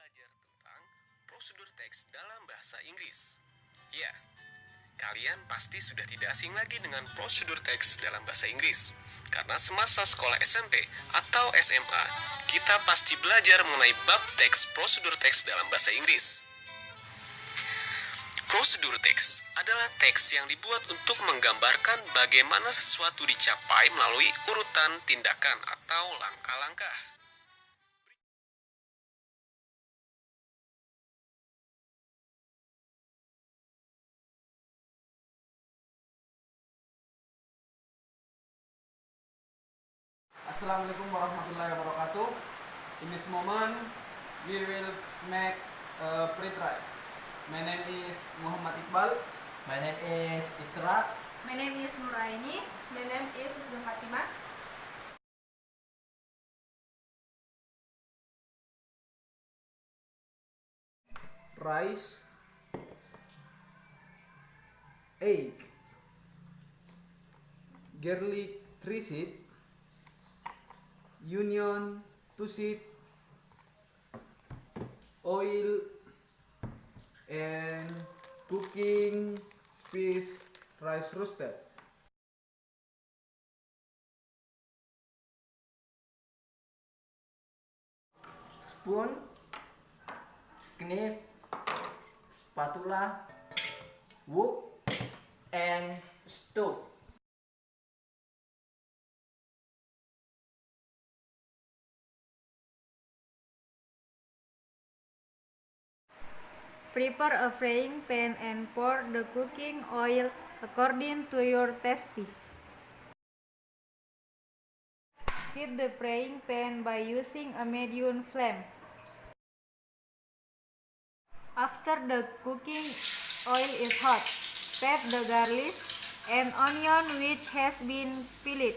belajar tentang prosedur teks dalam bahasa Inggris. Ya, kalian pasti sudah tidak asing lagi dengan prosedur teks dalam bahasa Inggris. Karena semasa sekolah SMP atau SMA, kita pasti belajar mengenai bab teks prosedur teks dalam bahasa Inggris. Prosedur teks adalah teks yang dibuat untuk menggambarkan bagaimana sesuatu dicapai melalui urutan tindakan atau langkah-langkah. Assalamualaikum warahmatullahi wabarakatuh. In this moment, we will make fried rice. My name is Muhammad Iqbal. My name is Isra. My name is Nuraini. My name is Husnul Fatimah. Rice, egg, garlic 3 seed, onion 2 seed, oil, and cooking spice rice roasted. Spoon, knife, spatula, wok, and stove. Prepare a frying pan and pour the cooking oil according to your taste. Heat the frying pan by using a medium flame. After the cooking oil is hot, add the garlic and onion which has been peeled.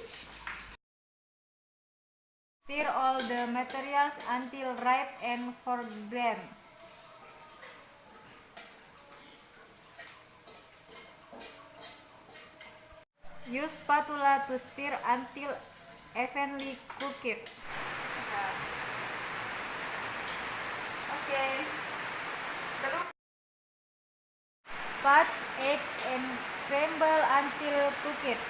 Stir all the materials until ripe and fragrant. Use spatula to stir until evenly cooked. Okay. Poach eggs and scramble until cooked.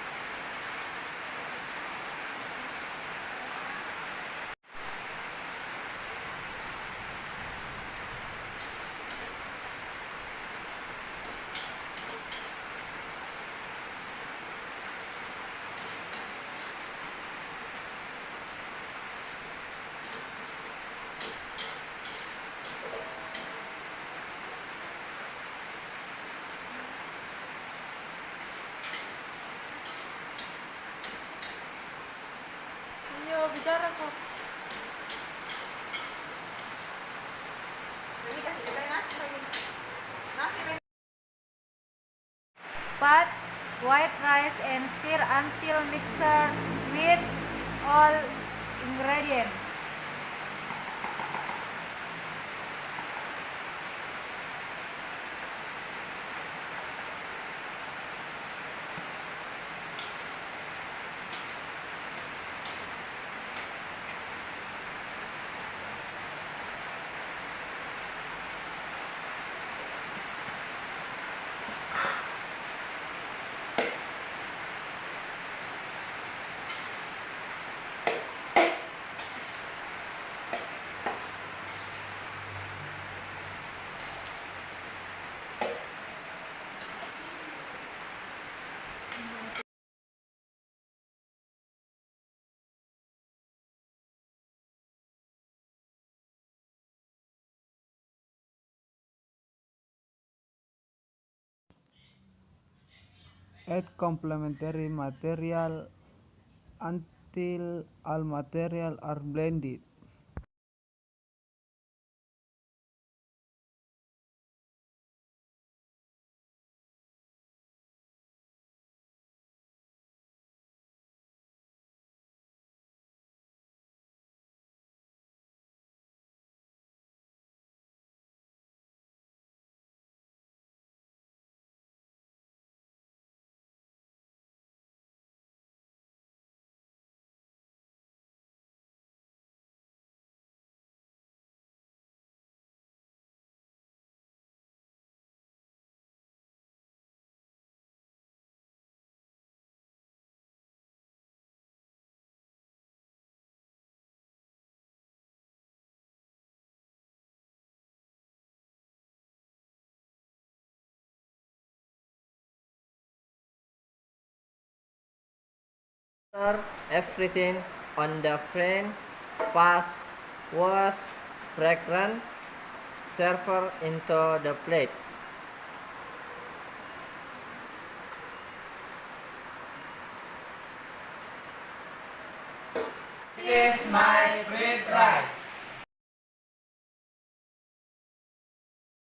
Ayo bicara kok. Ini kasih kita nasi lagi. Nasi lagi. Pot white rice and stir until mixed with all ingredients. Add complementary material until all material are blended. After everything on the pan was fragrant, serve into the plate. This is my fried rice.